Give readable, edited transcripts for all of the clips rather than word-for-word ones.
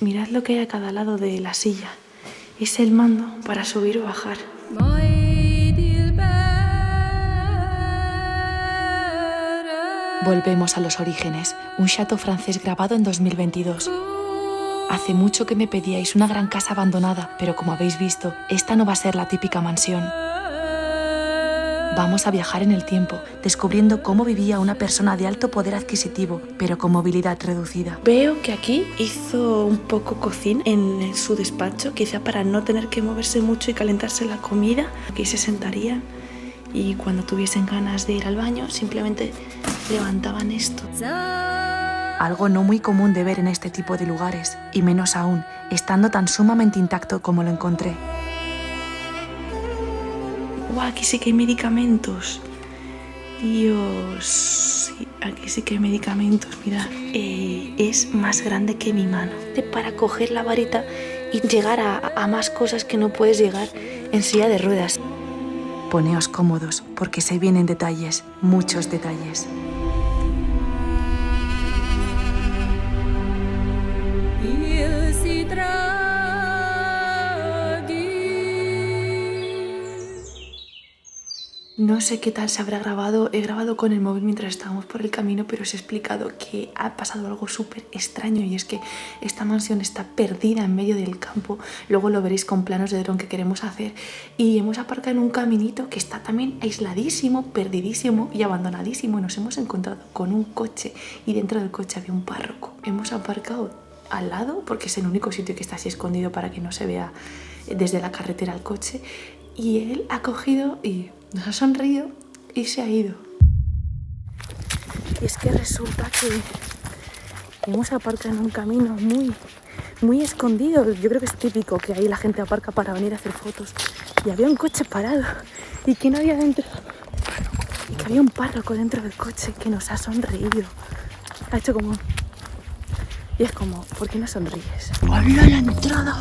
Mirad lo que hay a cada lado de la silla. Es el mando para subir o bajar. Volvemos a los orígenes, un chateau francés grabado en 2022. Hace mucho que me pedíais una gran casa abandonada, pero como habéis visto, esta no va a ser la típica mansión. Vamos a viajar en el tiempo, descubriendo cómo vivía una persona de alto poder adquisitivo, pero con movilidad reducida. Veo que aquí hizo un poco cocina en su despacho, quizá para no tener que moverse mucho y calentarse la comida. Aquí se sentarían y cuando tuviesen ganas de ir al baño, simplemente levantaban esto. Algo no muy común de ver en este tipo de lugares, y menos aún, estando tan sumamente intacto como lo encontré. ¡Wow! Aquí sí que hay medicamentos. Dios, sí, aquí sí que hay medicamentos, mirad. Es más grande que mi mano. Para coger la varita y llegar a más cosas que no puedes llegar en silla de ruedas. Poneos cómodos, porque se vienen detalles, muchos detalles. No sé qué tal se habrá grabado, he grabado con el móvil mientras estábamos por el camino, pero os he explicado que ha pasado algo súper extraño y es que esta mansión está perdida en medio del campo. Luego lo veréis con planos de dron que queremos hacer y hemos aparcado en un caminito que está también aisladísimo, perdidísimo y abandonadísimo. Nos hemos encontrado con un coche y dentro del coche había un párroco. Hemos aparcado al lado porque es el único sitio que está así escondido para que no se vea desde la carretera al coche, y él ha cogido y nos ha sonreído y se ha ido. Y es que resulta que hemos aparcado en un camino muy escondido. Yo creo que es típico que ahí la gente aparca para venir a hacer fotos. Y había un coche parado. ¿Y quién había dentro? Y que había un párroco dentro del coche que nos ha sonreído. Ha hecho como... Y es como, ¿por qué no sonríes? ¡Hola, la entrada!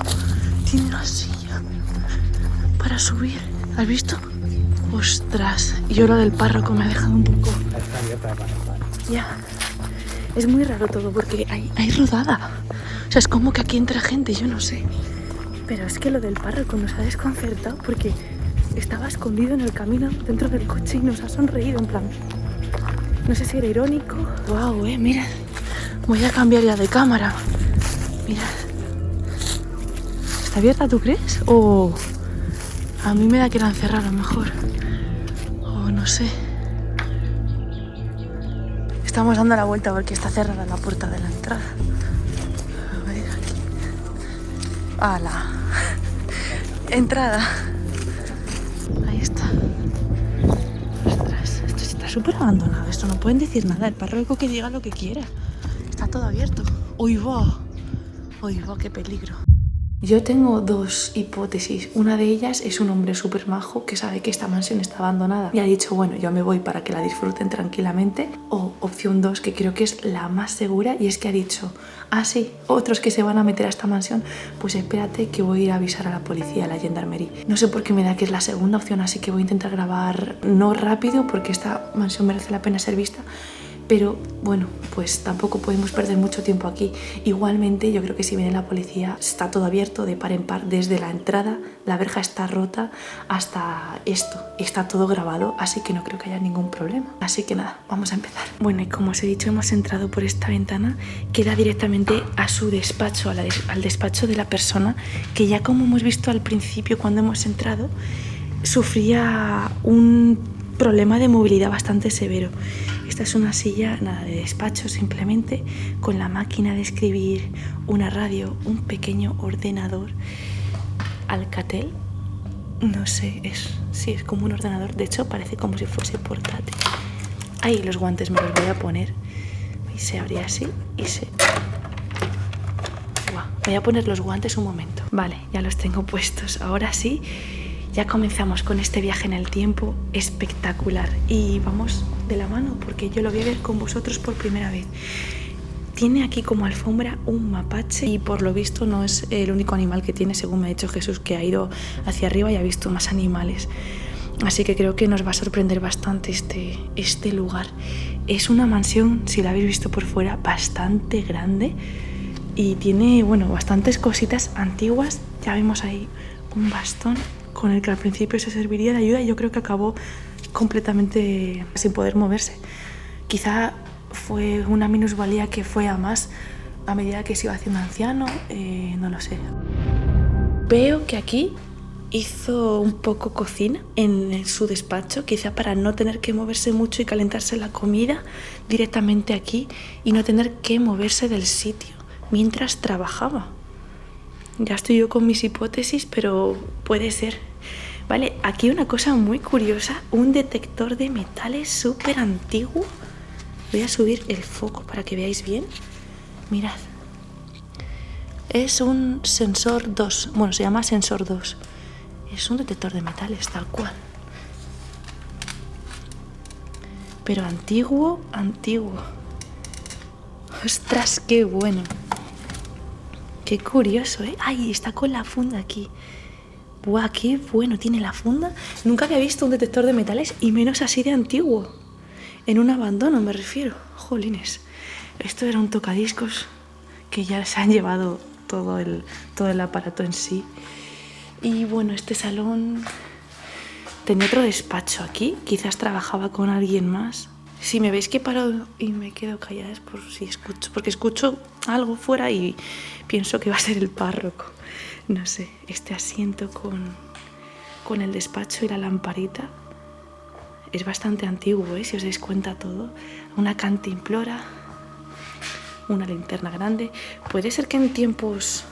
Tiene una silla para subir. ¿Has visto? Ostras, yo lo del párroco me ha dejado un poco... Está abierta para entrar. Ya, es muy raro todo porque hay rodada. O sea, es como que aquí entra gente, yo no sé. Pero es que lo del párroco nos ha desconcertado porque estaba escondido en el camino dentro del coche y nos ha sonreído en plan... No sé si era irónico. Wow, mira. Voy a cambiar ya de cámara. Mira. ¿Está abierta, tú crees? O... A mí me da que la han cerrado mejor. O no sé. Estamos dando la vuelta porque está cerrada la puerta de la entrada. A ver aquí. ¡Hala! Entrada. Ahí está. Ostras, esto está súper abandonado. Esto no pueden decir nada. El párroco que diga lo que quiera. Está todo abierto. ¡Uy, va! ¡Uy, va! ¡Qué peligro! Yo tengo dos hipótesis. Una de ellas es un hombre súper majo que sabe que esta mansión está abandonada y ha dicho, bueno, yo me voy para que la disfruten tranquilamente. O opción 2, que creo que es la más segura, y es que ha dicho, ah, sí, otros que se van a meter a esta mansión, pues espérate que voy a ir a avisar a la policía, a la gendarmería. No sé por qué me da que es la segunda opción, así que voy a intentar grabar no rápido porque esta mansión merece la pena ser vista. Pero bueno, pues tampoco podemos perder mucho tiempo aquí. Igualmente, yo creo que si viene la policía, está todo abierto de par en par. Desde la entrada, la verja está rota hasta esto. Está todo grabado, así que no creo que haya ningún problema. Así que nada, vamos a empezar. Bueno, y como os he dicho, hemos entrado por esta ventana que da directamente a su despacho, al despacho de la persona que ya, como hemos visto al principio cuando hemos entrado, sufría un problema de movilidad bastante severo. Esta es una silla, nada, de despacho simplemente, con la máquina de escribir, una radio, un pequeño ordenador Alcatel. No sé, sí, es como un ordenador. De hecho, parece como si fuese portátil. Ahí los guantes me los voy a poner. Y se abría así y se... Wow. Voy a poner los guantes un momento. Vale, ya los tengo puestos. Ahora sí. Ya comenzamos con este viaje en el tiempo espectacular y vamos de la mano porque yo lo voy a ver con vosotros por primera vez. Tiene aquí como alfombra un mapache y por lo visto no es el único animal que tiene, según me ha dicho Jesús, que ha ido hacia arriba y ha visto más animales. Así que creo que nos va a sorprender bastante este lugar. Es una mansión, si la habéis visto por fuera, bastante grande. y tiene, bueno, bastantes cositas antiguas. Ya vemos ahí un bastón con el que al principio se serviría de ayuda y yo creo que acabó completamente sin poder moverse. Quizá fue una minusvalía que fue a más a medida que se iba haciendo anciano, no lo sé. Veo que aquí hizo un poco cocina en su despacho, quizá para no tener que moverse mucho y calentarse la comida directamente aquí y no tener que moverse del sitio mientras trabajaba. Ya estoy yo con mis hipótesis, pero puede ser. Vale, aquí una cosa muy curiosa, un detector de metales súper antiguo. Voy a subir el foco para que veáis bien. Mirad. Es un sensor 2, bueno, se llama sensor 2. Es un detector de metales, tal cual. Pero antiguo, antiguo. ¡Ostras, qué bueno! Qué curioso, ¿eh? ¡Ay, está con la funda aquí! ¡Buah, qué bueno tiene la funda! Nunca había visto un detector de metales y menos así de antiguo. En un abandono me refiero. Jolines. Esto era un tocadiscos que ya se han llevado todo el aparato en sí. Y bueno, este salón tenía otro despacho aquí. Quizás trabajaba con alguien más. Si me veis que paro y me quedo callada es por si escucho, porque escucho algo fuera y pienso que va a ser el párroco. No sé, este asiento con el despacho y la lamparita es bastante antiguo, ¿eh? Si os dais cuenta todo. Una cantimplora, una linterna grande. Puede ser que en tiempos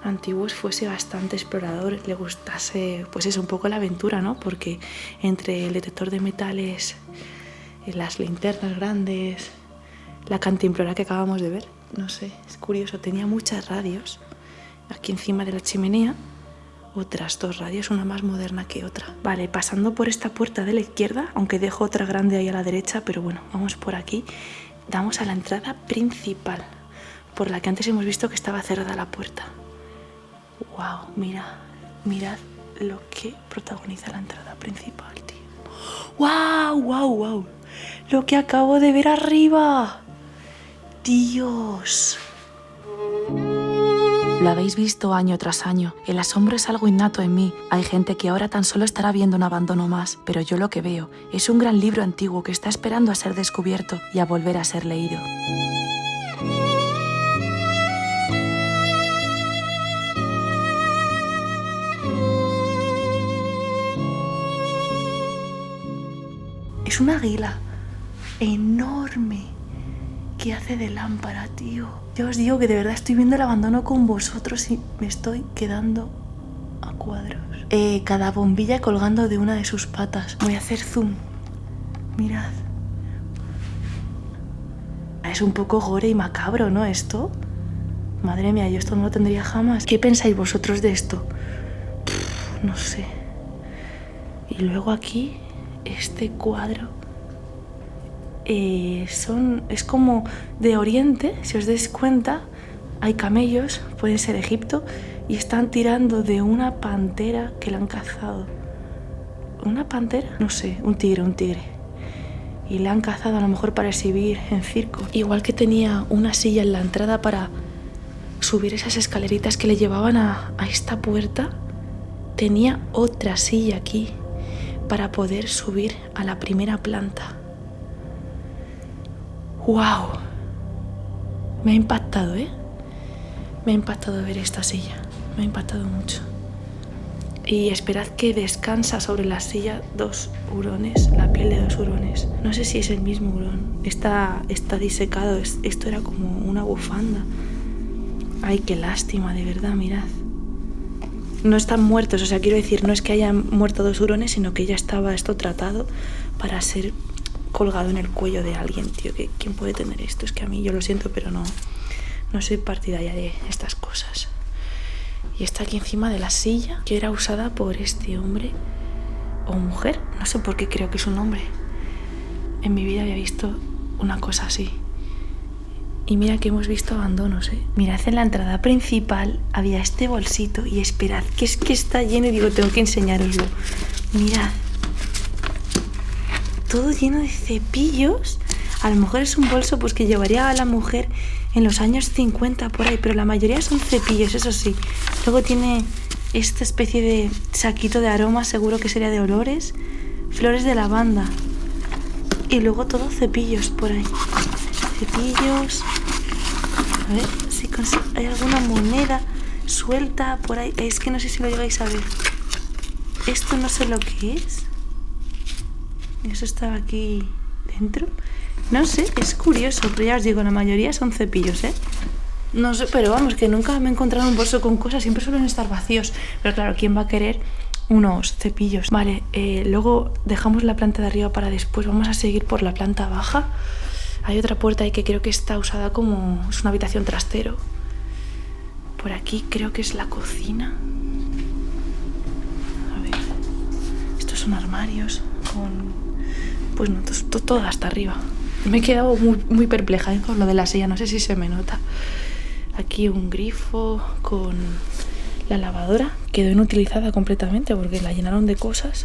antiguos fuese bastante explorador, le gustase pues eso, un poco la aventura, ¿no? Porque entre el detector de metales, las linternas grandes, la cantimplora que acabamos de ver, no sé, es curioso, tenía muchas radios aquí encima de la chimenea, otras 2 radios, una más moderna que otra. Vale, pasando por esta puerta de la izquierda, aunque dejo otra grande ahí a la derecha, pero bueno, vamos por aquí, damos a la entrada principal, por la que antes hemos visto que estaba cerrada la puerta. ¡Wow! Mirad lo que protagoniza la entrada principal, tío. ¡Wow! ¡Wow! ¡Wow! Lo que acabo de ver arriba. ¡Dios! Lo habéis visto año tras año. El asombro es algo innato en mí. Hay gente que ahora tan solo estará viendo un abandono más, pero yo lo que veo es un gran libro antiguo que está esperando a ser descubierto y a volver a ser leído. Es un águila enorme que hace de lámpara, tío. Yo os digo que de verdad estoy viendo el abandono con vosotros y me estoy quedando a cuadros. Cada bombilla colgando de una de sus patas. Voy a hacer zoom. Mirad. Es un poco gore y macabro, ¿no? Esto. Madre mía, yo esto no lo tendría jamás. ¿Qué pensáis vosotros de esto? No sé. Y luego aquí, este cuadro. Es como de Oriente, si os dais cuenta, hay camellos, pueden ser Egipto, y están tirando de una pantera que la han cazado. ¿Una pantera? No sé, un tigre. Y la han cazado a lo mejor para exhibir en circo. Igual que tenía una silla en la entrada para subir esas escaleritas que le llevaban a esta puerta, tenía otra silla aquí para poder subir a la primera planta. ¡Wow! Me ha impactado, ¿eh? Me ha impactado ver esta silla. Me ha impactado mucho. Y esperad que descansa sobre la silla 2 hurones, la piel de 2 hurones. No sé si es el mismo hurón. Está disecado. Esto era como una bufanda. Ay, qué lástima, de verdad, mirad. No están muertos, o sea, quiero decir, no es que hayan muerto 2 hurones, sino que ya estaba esto tratado para ser colgado en el cuello de alguien, tío. ¿Quién puede tener esto? Es que a mí, yo lo siento, pero no soy partidaria de estas cosas. Y está aquí encima de la silla, que era usada por este hombre o mujer. No sé por qué creo que es un hombre. En mi vida había visto una cosa así. Y mira que hemos visto abandonos, ¿eh? Mirad, en la entrada principal había este bolsito y esperad, que es que está lleno y digo, tengo que enseñaroslo. Mirad. Todo lleno de cepillos. A lo mejor es un bolso pues que llevaría a la mujer en los años 50 por ahí, pero la mayoría son cepillos, eso sí. Luego tiene esta especie de saquito de aromas, seguro que sería de olores, flores de lavanda. Y luego todo cepillos por ahí. Cepillos. A ver si hay alguna moneda suelta por ahí. Es que no sé si lo llegáis a ver. Esto no sé lo que es. Eso estaba aquí dentro. No sé, es curioso, pero ya os digo, la mayoría son cepillos, ¿eh? No sé, pero vamos, que nunca me he encontrado un bolso con cosas, siempre suelen estar vacíos. Pero claro, ¿quién va a querer unos cepillos? Vale, luego dejamos la planta de arriba para después. Vamos a seguir por la planta baja. Hay otra puerta ahí que creo que está usada como... es una habitación trastero. Por aquí creo que es la cocina. A ver, estos son armarios con... pues no, todo hasta arriba. Me he quedado muy perpleja con lo de la silla, no sé si se me nota. Aquí un grifo con la lavadora. Quedó inutilizada completamente porque la llenaron de cosas.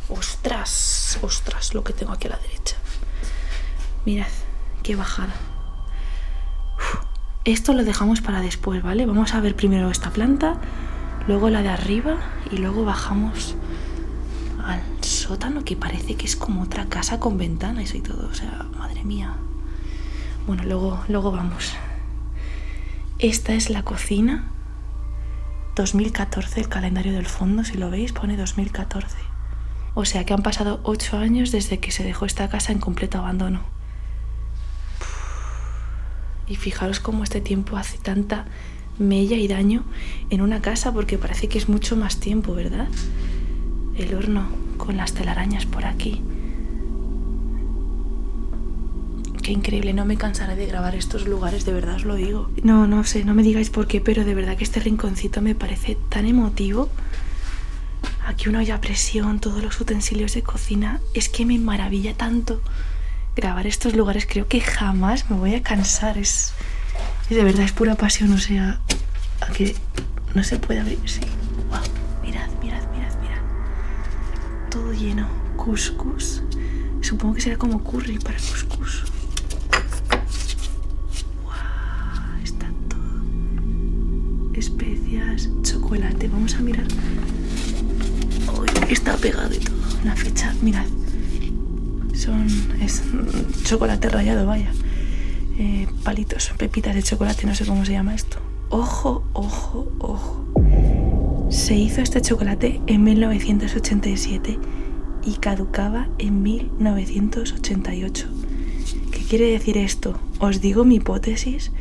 ¡Ostras! ¡Ostras! Lo que tengo aquí a la derecha. Mirad, qué bajada. Esto lo dejamos para después, ¿vale? Vamos a ver primero esta planta, luego la de arriba y luego bajamos al sótano, que parece que es como otra casa con ventanas y todo. O sea, madre mía. Bueno, luego vamos. Esta es la cocina. 2014, el calendario del fondo, si lo veis, pone 2014. O sea que han pasado 8 años desde que se dejó esta casa en completo abandono. Y fijaros cómo este tiempo hace tanta mella y daño en una casa, porque parece que es mucho más tiempo, ¿verdad? El horno con las telarañas por aquí. Qué increíble, no me cansaré de grabar estos lugares, de verdad os lo digo. No sé, no me digáis por qué, pero de verdad que este rinconcito me parece tan emotivo. Aquí una olla a presión, todos los utensilios de cocina. Es que me maravilla tanto grabar estos lugares, creo que jamás me voy a cansar. Es de verdad, es pura pasión, o sea, a que no se puede abrir. Sí, wow, mirad. Todo lleno, couscous. Supongo que será como curry para couscous. Wow, está todo. Especias, chocolate, vamos a mirar. Uy, está pegado y todo. La fecha, mirad. Es chocolate rallado, vaya. Palitos, pepitas de chocolate, no sé cómo se llama esto. Ojo. Se hizo este chocolate en 1987 y caducaba en 1988. ¿Qué quiere decir esto? Os digo mi hipótesis.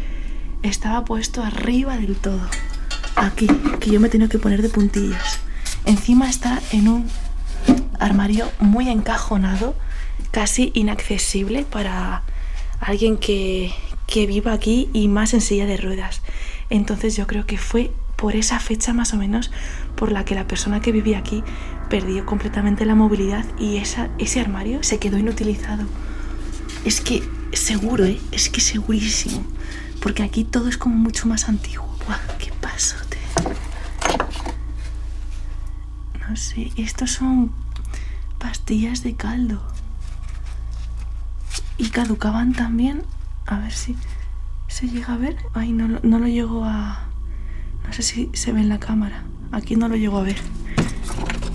Estaba puesto arriba del todo. Aquí, que yo me he tenido que poner de puntillas. Encima está en un armario muy encajonado, casi inaccesible para alguien que viva aquí y más en silla de ruedas. Entonces yo creo que fue por esa fecha más o menos por la que la persona que vivía aquí perdió completamente la movilidad y ese armario se quedó inutilizado. Es que seguro, es que segurísimo, porque aquí todo es como mucho más antiguo. ¡Buah, qué pasote! No sé, estos son pastillas de caldo y caducaban también. A ver si se llega a ver. Ay, no lo llego a... No sé si se ve en la cámara. Aquí no lo llego a ver.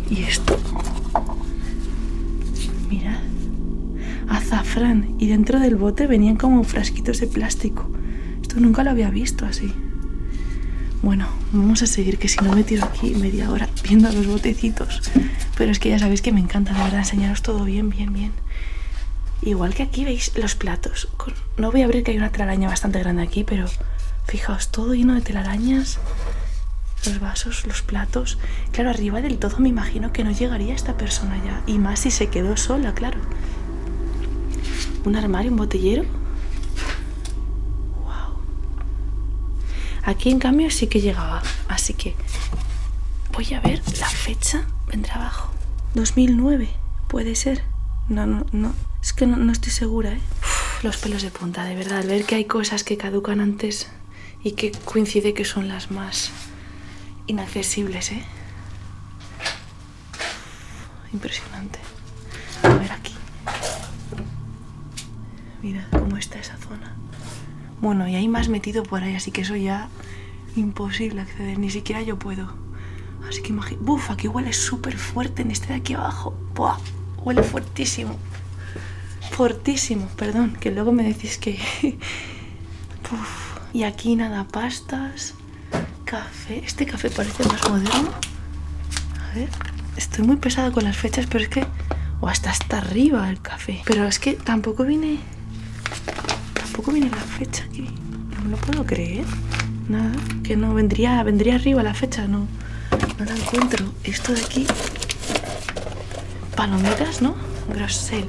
¿Y esto? Mirad. Azafrán. Y dentro del bote venían como frasquitos de plástico. Esto nunca lo había visto así. Bueno, vamos a seguir, que si no me tiro aquí media hora viendo los botecitos. Pero es que ya sabéis que me encanta, de verdad, enseñaros todo bien. Igual que aquí veis los platos. No voy a abrir, que hay una telaraña bastante grande aquí, pero fijaos, todo lleno de telarañas. Los vasos, los platos. Claro, arriba del todo me imagino que no llegaría esta persona ya. Y más si se quedó sola, claro. Un armario, un botellero. Wow. Aquí en cambio sí que llegaba. Así que voy a ver la fecha. Vendrá abajo. 2009, puede ser. No. Es que no estoy segura, ¿eh? Los pelos de punta, de verdad. Al ver que hay cosas que caducan antes y que coincide que son las más inaccesibles, ¿eh? Impresionante. A ver aquí. Mirad cómo está esa zona. Bueno, y hay más metido por ahí, así que eso ya imposible acceder, ni siquiera yo puedo. Así que imagínate, ¡buf! Aquí huele súper fuerte en este de aquí abajo. ¡Buah! Huele fuertísimo. Fortísimo, perdón, que luego me decís que... Uf. Y aquí nada, pastas, café. Este café parece más moderno. A ver, estoy muy pesada con las fechas, pero es que... O hasta arriba el café. Pero es que tampoco viene la fecha aquí. No lo puedo creer. Nada, que no, vendría arriba la fecha, no la encuentro. Esto de aquí... Palomeras, ¿no? Grosel.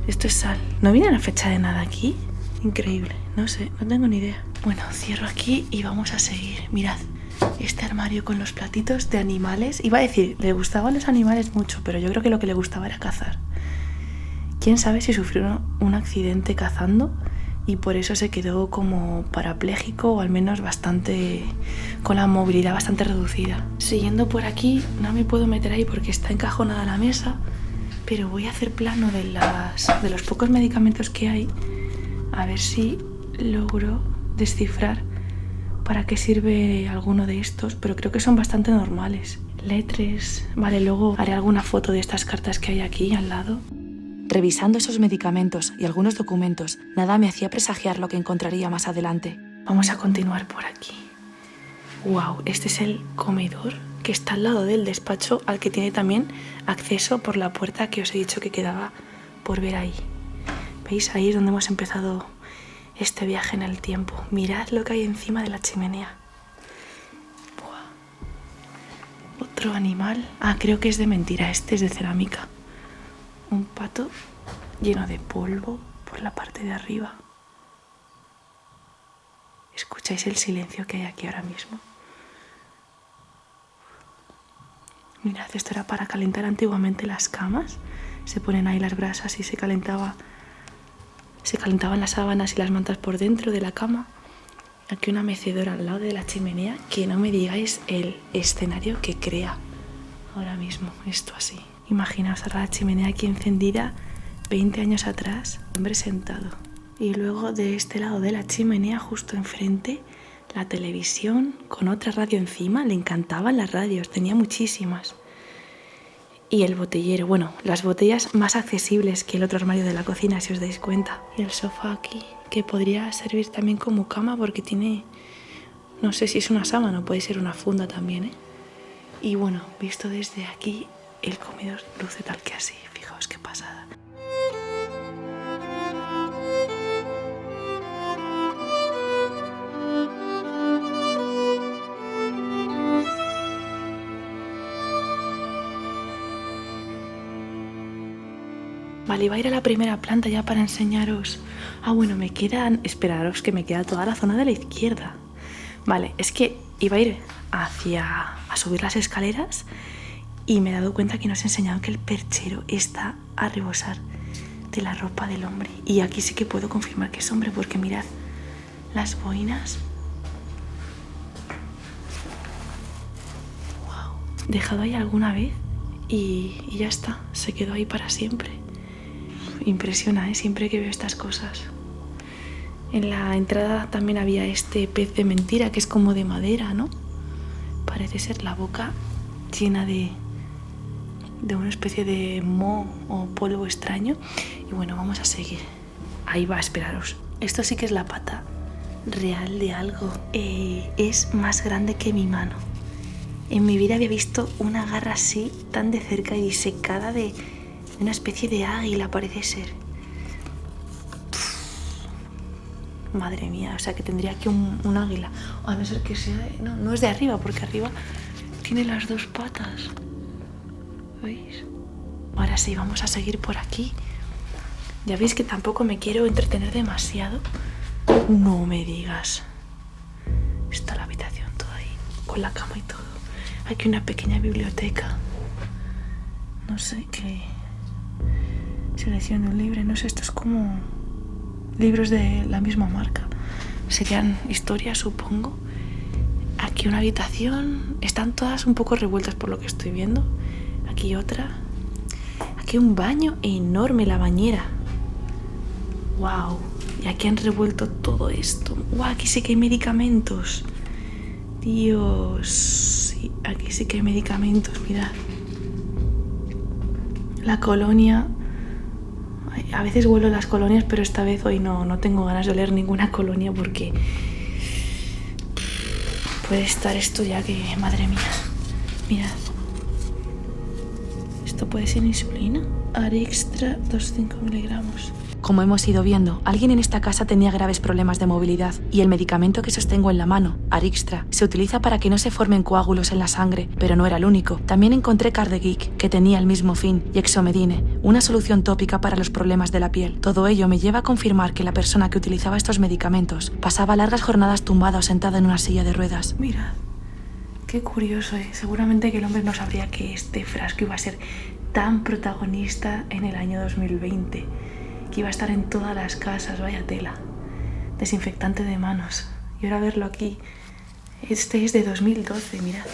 Esto es sal. ¿No viene la fecha de nada aquí? Increíble. No sé, no tengo ni idea. Bueno, cierro aquí y vamos a seguir. Mirad, este armario con los platitos de animales. Iba a decir, le gustaban los animales mucho, pero yo creo que lo que le gustaba era cazar. ¿Quién sabe si sufrió un accidente cazando y por eso se quedó como parapléjico o al menos bastante... con la movilidad bastante reducida? Siguiendo por aquí, no me puedo meter ahí porque está encajonada la mesa, pero voy a hacer plano de los pocos medicamentos que hay, a ver si logro descifrar para qué sirve alguno de estos, pero creo que son bastante normales. Letras, vale, luego haré alguna foto de estas cartas que hay aquí al lado. Revisando esos medicamentos y algunos documentos, nada me hacía presagiar lo que encontraría más adelante. Vamos a continuar por aquí. Wow, este es el comedor que está al lado del despacho, al que tiene también acceso por la puerta que os he dicho que quedaba por ver ahí. ¿Veis? Ahí es donde hemos empezado este viaje en el tiempo. Mirad lo que hay encima de la chimenea. Buah. Otro animal. Ah, creo que es de mentira, este es de cerámica. Un pato lleno de polvo por la parte de arriba. ¿Escucháis el silencio que hay aquí ahora mismo? Mirad, esto era para calentar antiguamente las camas. Se ponen ahí las brasas y se calentaban las sábanas y las mantas por dentro de la cama. Aquí una mecedora al lado de la chimenea, que no me digáis el escenario que crea ahora mismo esto así. Imaginaos ahora la chimenea aquí encendida 20 años atrás, hombre sentado. Y luego de este lado de la chimenea, justo enfrente, la televisión con otra radio encima. Le encantaban las radios, tenía muchísimas. Y el botellero, bueno, las botellas más accesibles que el otro armario de la cocina, si os dais cuenta. Y el sofá aquí, que podría servir también como cama porque tiene, no sé si es una sábana o puede ser una funda también, ¿eh? Y bueno, visto desde aquí, el comedor luce tal que así, fijaos qué pasada. Vale, iba a ir a la primera planta ya para enseñaros. Ah, bueno, me quedan... Esperaros que me queda toda la zona de la izquierda. Vale, es que iba a ir a subir las escaleras y me he dado cuenta que no os he enseñado que el perchero está a rebosar de la ropa del hombre. Y aquí sí que puedo confirmar que es hombre porque mirad las boinas. Wow. Dejado ahí alguna vez y ya está, se quedó ahí para siempre. Impresiona, ¿eh? Siempre que veo estas cosas. En la entrada también había este pez de mentira que es como de madera, ¿no? Parece ser la boca llena de una especie de moho o polvo extraño. Y bueno, vamos a seguir. Ahí va, esperaros. Esto sí que es la pata real de algo. Es más grande que mi mano. En mi vida había visto una garra así, tan de cerca y disecada de una especie de águila, parece ser. Madre mía, o sea que tendría aquí un águila. O a no ser que sea no es de arriba, porque arriba tiene las dos patas. ¿Veis? Ahora sí, vamos a seguir por aquí. Ya veis que tampoco me quiero entretener demasiado. No me digas. Está la habitación toda ahí, con la cama y todo. Aquí una pequeña biblioteca. No sé qué. Selección de un libro, no sé, esto es como libros de la misma marca. Serían historias, supongo. Aquí una habitación. Están todas un poco revueltas por lo que estoy viendo. Aquí otra. Aquí un baño enorme, la bañera. Wow. Y aquí han revuelto todo esto. ¡Guau! Aquí sí que hay medicamentos. Dios. Sí, aquí sí que hay medicamentos, mirad. La colonia. A veces huelo las colonias, pero esta vez hoy no tengo ganas de oler ninguna colonia porque puede estar esto ya que, madre mía. Mirad. ¿Esto puede ser insulina? Arixtra 2,5 miligramos. Como hemos ido viendo, alguien en esta casa tenía graves problemas de movilidad y el medicamento que sostengo en la mano, Arixtra, se utiliza para que no se formen coágulos en la sangre, pero no era el único. También encontré Cardegic, que tenía el mismo fin, y Exomedine, una solución tópica para los problemas de la piel. Todo ello me lleva a confirmar que la persona que utilizaba estos medicamentos pasaba largas jornadas tumbada o sentada en una silla de ruedas. Mirad, qué curioso, ¿eh? Seguramente que el hombre no sabría que este frasco iba a ser tan protagonista en el año 2020. Que iba a estar en todas las casas, vaya tela. Desinfectante de manos. Y ahora verlo aquí. Este es de 2012, mirad.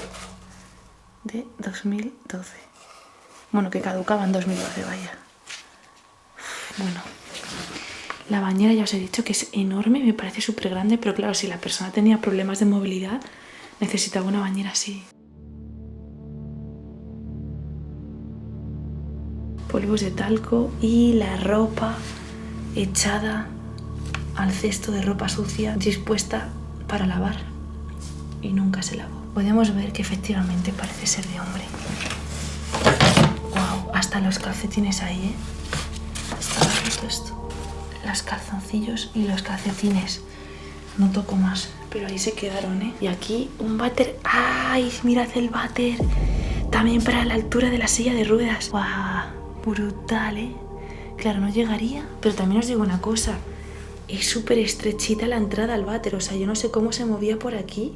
De 2012. Bueno, que caducaba en 2012, vaya. Bueno. La bañera ya os he dicho que es enorme, me parece súper grande, pero claro, si la persona tenía problemas de movilidad, necesitaba una bañera así. Polvos de talco y la ropa echada al cesto de ropa sucia dispuesta para lavar y nunca se lavó. Podemos ver que efectivamente parece ser de hombre. Wow, hasta los calcetines ahí, ¿eh? Está roto esto. Los calzoncillos y los calcetines. No toco más, pero ahí se quedaron, ¿eh? Y aquí un váter. ¡Ay! Mirad el váter. También para la altura de la silla de ruedas. ¡Wow! Brutal, ¿eh? Claro, no llegaría, pero también os digo una cosa, es súper estrechita la entrada al váter, o sea, yo no sé cómo se movía por aquí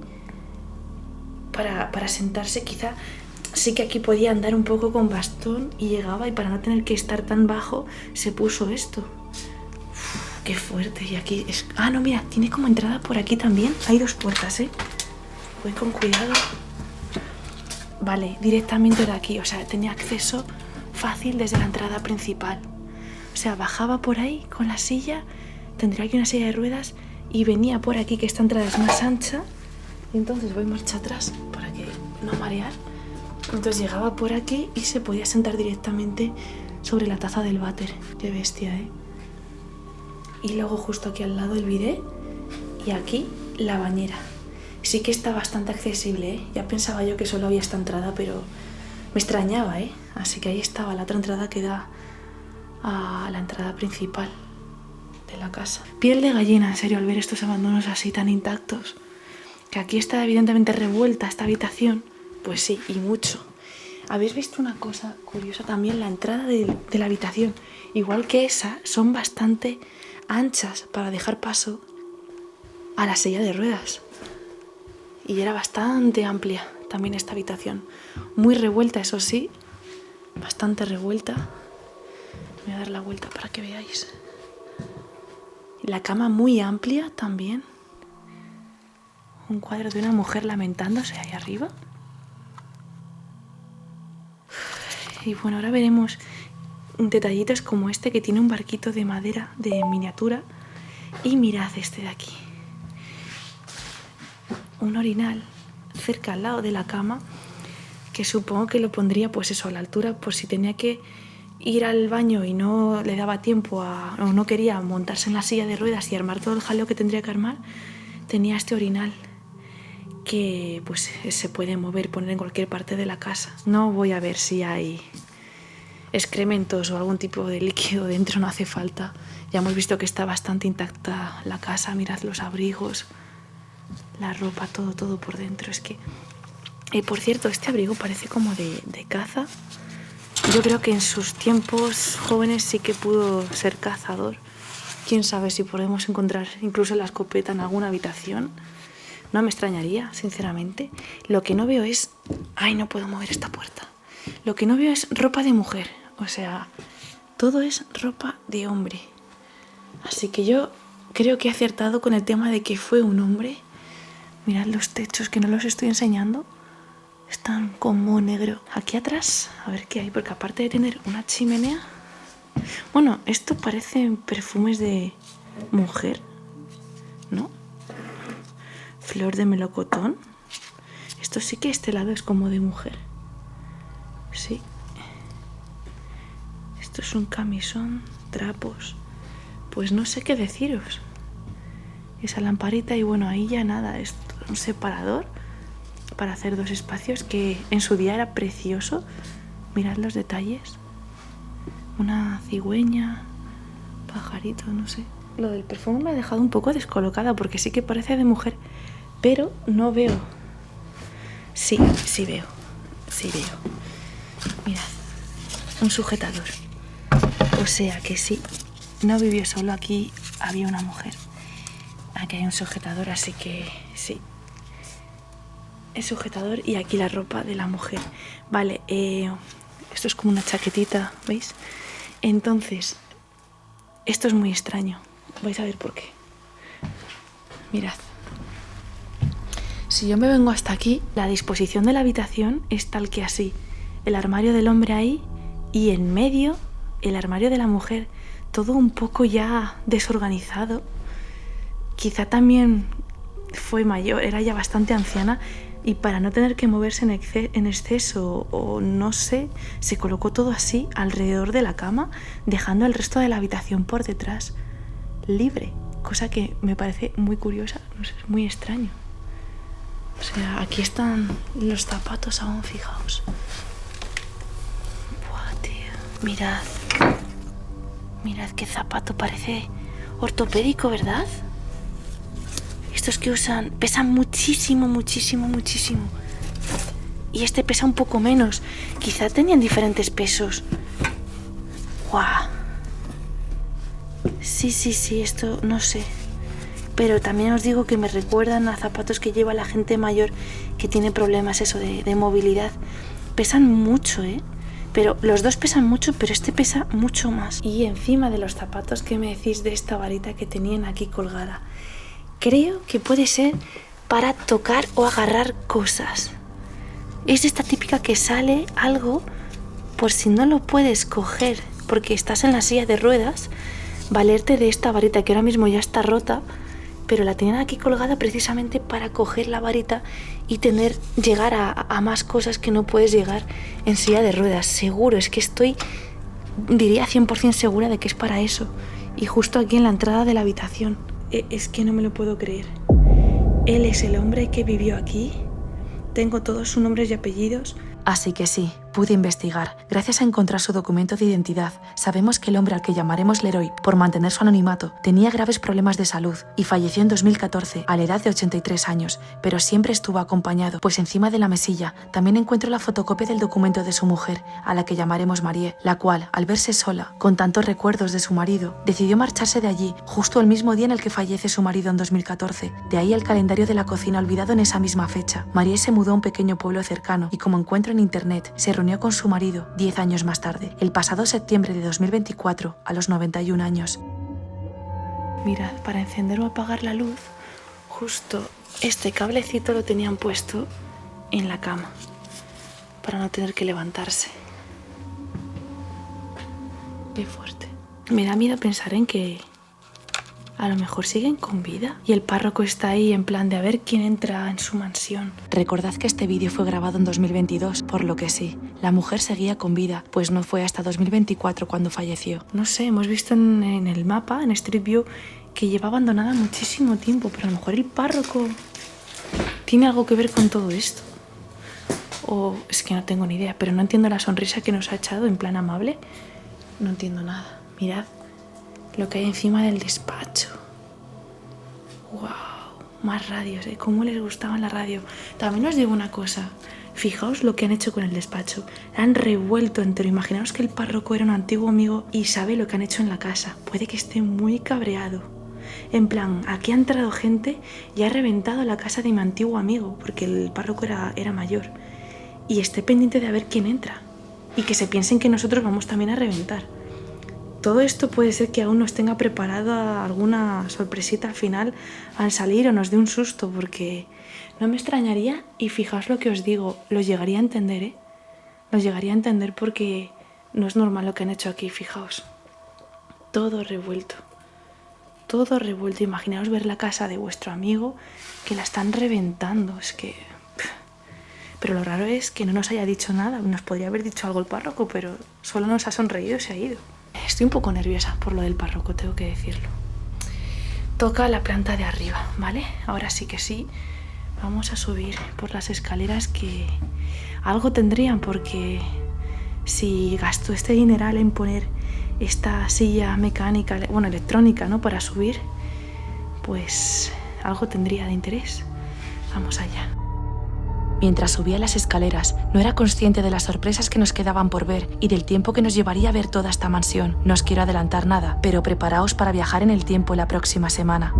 para sentarse. Quizá sí que aquí podía andar un poco con bastón y llegaba, y para no tener que estar tan bajo se puso esto. Uf, qué fuerte. Y aquí es... Ah, no, mira, tiene como entrada por aquí también, hay dos puertas, ¿eh? Voy con cuidado. Vale, directamente de aquí, o sea, tenía acceso fácil desde la entrada principal. O sea, bajaba por ahí con la silla, tendría aquí una silla de ruedas y venía por aquí, que esta entrada es más ancha, y entonces voy marcha atrás para que no marear. Entonces llegaba por aquí y se podía sentar directamente sobre la taza del váter. Qué bestia, ¿eh? Y luego justo aquí al lado el bidé y aquí la bañera. Sí que está bastante accesible, ¿eh? Ya pensaba yo que solo había esta entrada, pero me extrañaba, ¿eh? Así que ahí estaba la otra entrada que da a la entrada principal de la casa. Piel de gallina, en serio, al ver estos abandonos así tan intactos. Que aquí está evidentemente revuelta esta habitación. Pues sí, y mucho. ¿Habéis visto una cosa curiosa también? La entrada de la habitación, igual que esa, son bastante anchas para dejar paso a la silla de ruedas. Y era bastante amplia también esta habitación. Muy revuelta, eso sí. Bastante revuelta. Voy a dar la vuelta para que veáis. La cama muy amplia también. Un cuadro de una mujer lamentándose ahí arriba. Y bueno, ahora veremos detallitos como este, que tiene un barquito de madera de miniatura. Y mirad este de aquí. Un orinal cerca al lado de la cama, que supongo que lo pondría pues eso, a la altura, por si tenía que ir al baño y no le daba tiempo o no quería montarse en la silla de ruedas y armar todo el jaleo que tendría que armar. Tenía este orinal que pues se puede mover, poner en cualquier parte de la casa. No voy a ver si hay excrementos o algún tipo de líquido dentro, no hace falta. Ya hemos visto que está bastante intacta la casa. Mirad los abrigos, la ropa, todo por dentro. Es que, por cierto, este abrigo parece como de caza. Yo creo que en sus tiempos jóvenes sí que pudo ser cazador. Quién sabe si podemos encontrar incluso la escopeta en alguna habitación. No me extrañaría, sinceramente. Lo que no veo es... Ay, no puedo mover esta puerta. Lo que no veo es ropa de mujer. O sea, todo es ropa de hombre. Así que yo creo que he acertado con el tema de que fue un hombre. Mirad los techos, que no los estoy enseñando. Están como negro. Aquí atrás, a ver qué hay, porque aparte de tener una chimenea... Bueno, esto parecen perfumes de Mujer, ¿no? Flor de melocotón. Esto sí que este lado es como de mujer. Sí. Esto es un camisón, trapos. Pues no sé qué deciros. Esa lamparita y bueno, ahí ya nada. Es un separador para hacer dos espacios que en su día era precioso. Mirad los detalles. Una cigüeña, pajarito, no sé. Lo del perfume me ha dejado un poco descolocada porque sí que parece de mujer, pero no veo. Sí veo. Mirad, un sujetador. O sea que sí, no vivió solo, aquí había una mujer. Aquí hay un sujetador, así que sí. El sujetador y aquí la ropa de la mujer. Vale, esto es como una chaquetita, ¿veis? Entonces, esto es muy extraño. Vais a ver por qué. Mirad. Si yo me vengo hasta aquí, la disposición de la habitación es tal que así. El armario del hombre ahí y en medio el armario de la mujer. Todo un poco ya desorganizado. Quizá también fue mayor, era ya bastante anciana y para no tener que moverse en exceso o no sé, se colocó todo así alrededor de la cama, dejando el resto de la habitación por detrás, libre, cosa que me parece muy curiosa, no sé, es muy extraño. O sea, aquí están los zapatos aún, fijaos. Buah, tío, mirad qué zapato, parece ortopédico, ¿verdad? Estos que usan pesan muchísimo. Y este pesa un poco menos. Quizá tenían diferentes pesos. ¡Guau! Sí, esto no sé. Pero también os digo que me recuerdan a zapatos que lleva la gente mayor que tiene problemas eso de movilidad. Pesan mucho, ¿eh? Pero los dos pesan mucho, pero este pesa mucho más. Y encima de los zapatos, ¿qué me decís de esta varita que tenían aquí colgada? Creo que puede ser para tocar o agarrar cosas. Es esta típica que sale algo por si no lo puedes coger porque estás en la silla de ruedas, valerte de esta varita que ahora mismo ya está rota, pero la tenían aquí colgada precisamente para coger la varita y llegar a más cosas que no puedes llegar en silla de ruedas. Seguro, es que diría 100% segura de que es para eso. Y justo aquí en la entrada de la habitación. Es que no me lo puedo creer. Él es el hombre que vivió aquí. Tengo todos sus nombres y apellidos. Así que sí, pude investigar. Gracias a encontrar su documento de identidad, sabemos que el hombre al que llamaremos Leroy, por mantener su anonimato, tenía graves problemas de salud y falleció en 2014 a la edad de 83 años, pero siempre estuvo acompañado, pues encima de la mesilla también encuentro la fotocopia del documento de su mujer, a la que llamaremos Marie, la cual, al verse sola, con tantos recuerdos de su marido, decidió marcharse de allí justo el mismo día en el que fallece su marido en 2014. De ahí el calendario de la cocina olvidado en esa misma fecha. Marie se mudó a un pequeño pueblo cercano y, como encuentro en internet, se reunió con su marido 10 años más tarde, el pasado septiembre de 2024, a los 91 años. Mirad, para encender o apagar la luz, justo este cablecito lo tenían puesto en la cama, para no tener que levantarse. Qué fuerte. Me da miedo pensar en que a lo mejor siguen con vida y el párroco está ahí en plan de a ver quién entra en su mansión. Recordad que este vídeo fue grabado en 2022, por lo que sí, la mujer seguía con vida, pues no fue hasta 2024 cuando falleció. No sé, hemos visto en el mapa, en Street View, que lleva abandonada muchísimo tiempo, pero a lo mejor el párroco tiene algo que ver con todo esto. O es que no tengo ni idea, pero no entiendo la sonrisa que nos ha echado en plan amable. No entiendo nada. Mirad lo que hay encima del despacho. ¡Wow! Más radios, ¿eh? ¿Cómo les gustaban la radio? También os digo una cosa. Fijaos lo que han hecho con el despacho. La han revuelto entero. Imaginaos que el párroco era un antiguo amigo y sabe lo que han hecho en la casa. Puede que esté muy cabreado. En plan, aquí ha entrado gente y ha reventado la casa de mi antiguo amigo, porque el párroco era mayor. Y esté pendiente de a ver quién entra. Y que se piensen que nosotros vamos también a reventar. Todo esto puede ser que aún nos tenga preparada alguna sorpresita al final al salir o nos dé un susto, porque no me extrañaría, y fijaos lo que os digo, lo llegaría a entender, ¿eh? Lo llegaría a entender porque no es normal lo que han hecho aquí, fijaos. Todo revuelto. todo revuelto. Imaginaos ver la casa de vuestro amigo que la están reventando. Es que... Pero lo raro es que no nos haya dicho nada. Nos podría haber dicho algo el párroco, pero solo nos ha sonreído y se ha ido. Estoy un poco nerviosa por lo del párroco, tengo que decirlo. Toca la planta de arriba, ¿vale? Ahora sí que sí. Vamos a subir por las escaleras que algo tendrían, porque si gasto este dineral en poner esta silla mecánica, bueno, electrónica, ¿no? Para subir, pues algo tendría de interés. Vamos allá. Mientras subía las escaleras, no era consciente de las sorpresas que nos quedaban por ver y del tiempo que nos llevaría a ver toda esta mansión. No os quiero adelantar nada, pero preparaos para viajar en el tiempo la próxima semana.